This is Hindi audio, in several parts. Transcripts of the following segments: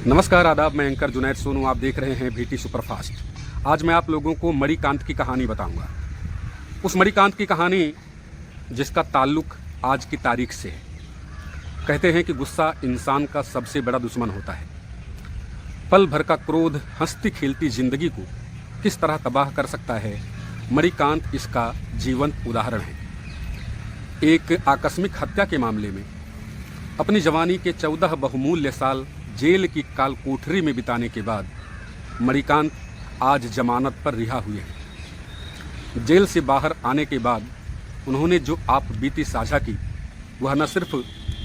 नमस्कार आदाब, मैं एंकर जुनैद सोनू। आप देख रहे हैं बीटी सुपरफास्ट। आज मैं आप लोगों को मणिकांत की कहानी बताऊंगा। उस मणिकांत की कहानी जिसका ताल्लुक आज की तारीख से है। कहते हैं कि गुस्सा इंसान का सबसे बड़ा दुश्मन होता है। पल भर का क्रोध हंसती खेलती जिंदगी को किस तरह तबाह कर सकता है, मणिकांत इसका जीवंत उदाहरण है। एक आकस्मिक हत्या के मामले में अपनी जवानी के 14 बहुमूल्य साल जेल की काल कोठरी में बिताने के बाद मणिकांत आज जमानत पर रिहा हुए हैं। जेल से बाहर आने के बाद उन्होंने जो आप बीती साझा की, वह न सिर्फ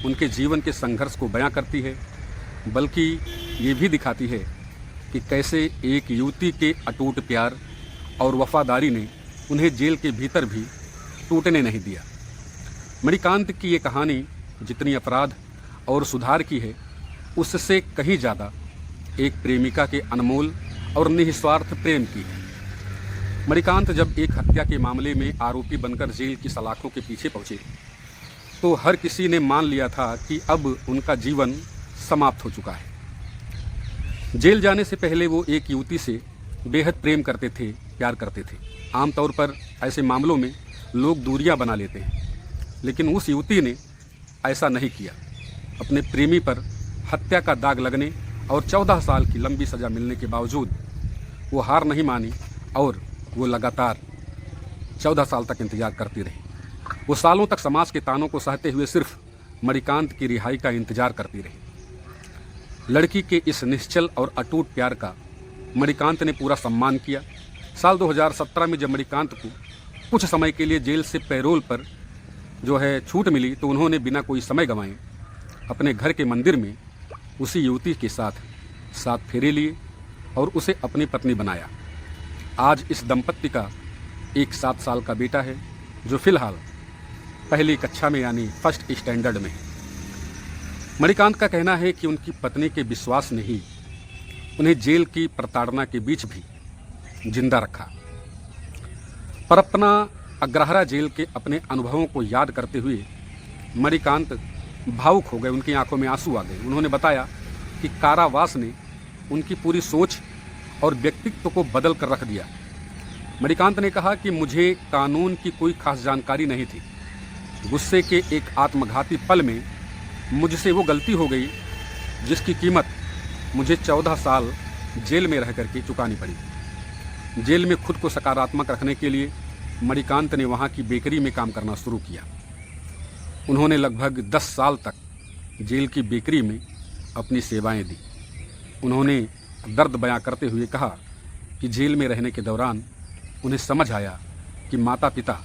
उनके जीवन के संघर्ष को बयां करती है, बल्कि ये भी दिखाती है कि कैसे एक युवती के अटूट प्यार और वफादारी ने उन्हें जेल के भीतर भी टूटने नहीं दिया। मणिकांत की ये कहानी जितनी अपराध और सुधार की है, उससे कहीं ज़्यादा एक प्रेमिका के अनमोल और निस्वार्थ प्रेम की है। मणिकांत जब एक हत्या के मामले में आरोपी बनकर जेल की सलाखों के पीछे पहुंचे, तो हर किसी ने मान लिया था कि अब उनका जीवन समाप्त हो चुका है। जेल जाने से पहले वो एक युवती से बेहद प्रेम करते थे, प्यार करते थे। आमतौर पर ऐसे मामलों में लोग दूरियां बना लेते हैं, लेकिन उस युवती ने ऐसा नहीं किया। अपने प्रेमी पर हत्या का दाग लगने और 14 साल की लंबी सज़ा मिलने के बावजूद वो हार नहीं मानी और वो लगातार 14 साल तक इंतज़ार करती रही। वो सालों तक समाज के तानों को सहते हुए सिर्फ मणिकांत की रिहाई का इंतज़ार करती रही। लड़की के इस निश्चल और अटूट प्यार का मणिकांत ने पूरा सम्मान किया। साल 2017 में जब मणिकांत को कुछ समय के लिए जेल से पैरोल पर छूट मिली, तो उन्होंने बिना कोई समय गंवाए अपने घर के मंदिर में उसी युवती के साथ 7 फेरे लिए और उसे अपनी पत्नी बनाया। आज इस दंपत्ति का एक 7 साल का बेटा है, जो फिलहाल पहली कक्षा में यानी फर्स्ट स्टैंडर्ड में है। मणिकांत का कहना है कि उनकी पत्नी के विश्वास ने ही उन्हें जेल की प्रताड़ना के बीच भी जिंदा रखा। पर अपना अग्रहरा जेल के अपने अनुभवों को याद करते हुए मणिकांत भावुक हो गए। उनकी आंखों में आंसू आ गए। उन्होंने बताया कि कारावास ने उनकी पूरी सोच और व्यक्तित्व को बदल कर रख दिया। मणिकांत ने कहा कि मुझे कानून की कोई खास जानकारी नहीं थी। गुस्से के एक आत्मघाती पल में मुझसे वो गलती हो गई जिसकी कीमत मुझे 14 साल जेल में रह करके चुकानी पड़ी। जेल में खुद को सकारात्मक रखने के लिए मणिकांत ने वहाँ की बेकरी में काम करना शुरू किया। उन्होंने लगभग 10 साल तक जेल की बेकरी में अपनी सेवाएं दी। उन्होंने दर्द बयां करते हुए कहा कि जेल में रहने के दौरान उन्हें समझ आया कि माता पिता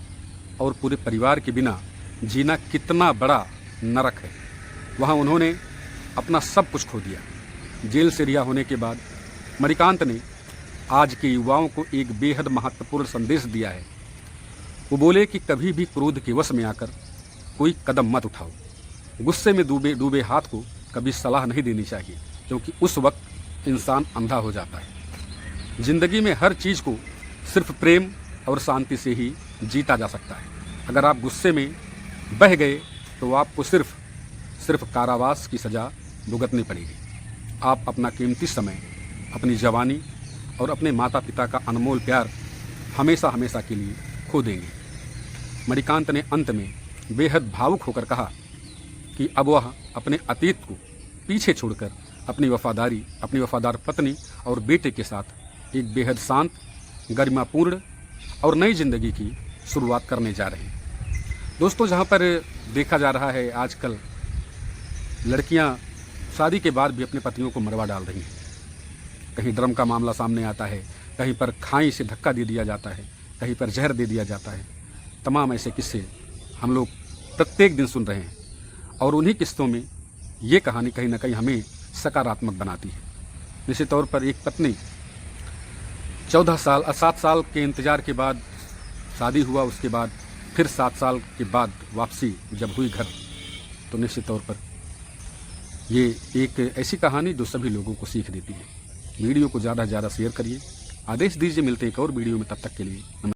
और पूरे परिवार के बिना जीना कितना बड़ा नरक है। वहाँ उन्होंने अपना सब कुछ खो दिया। जेल से रिहा होने के बाद मणिकांत ने आज के युवाओं को एक बेहद महत्वपूर्ण संदेश दिया है। वो बोले कि कभी भी क्रोध के वश में आकर कोई कदम मत उठाओ। गुस्से में डूबे हाथ को कभी सलाह नहीं देनी चाहिए, क्योंकि उस वक्त इंसान अंधा हो जाता है। जिंदगी में हर चीज़ को सिर्फ प्रेम और शांति से ही जीता जा सकता है। अगर आप गुस्से में बह गए तो आपको सिर्फ कारावास की सज़ा भुगतनी पड़ेगी। आप अपना कीमती समय, अपनी जवानी और अपने माता पिता का अनमोल प्यार हमेशा हमेशा के लिए खो देंगे। मणिकांत ने अंत में बेहद भावुक होकर कहा कि अब वह अपने अतीत को पीछे छोड़कर अपनी वफादार पत्नी और बेटे के साथ एक बेहद शांत, गरिमापूर्ण और नई जिंदगी की शुरुआत करने जा रहे हैं। दोस्तों, जहां पर देखा जा रहा है आजकल लड़कियां शादी के बाद भी अपने पतियों को मरवा डाल रही हैं। कहीं ड्रम का मामला सामने आता है, कहीं पर खाई से धक्का दे दिया जाता है, कहीं पर जहर दे दिया जाता है। तमाम ऐसे किस्से हम लोग प्रत्येक दिन सुन रहे हैं, और उन्हीं किस्सों में ये कहानी कहीं ना कहीं हमें सकारात्मक बनाती है। निश्चित तौर पर एक पत्नी 7 साल के इंतज़ार के बाद शादी हुआ, उसके बाद फिर 7 साल के बाद वापसी जब हुई घर, तो निश्चित तौर पर ये एक ऐसी कहानी जो सभी लोगों को सीख देती है। वीडियो को ज़्यादा से ज़्यादा शेयर करिए, आदेश दीजिए। मिलते हैं एक और वीडियो में, तब तक के लिए नमस्कार।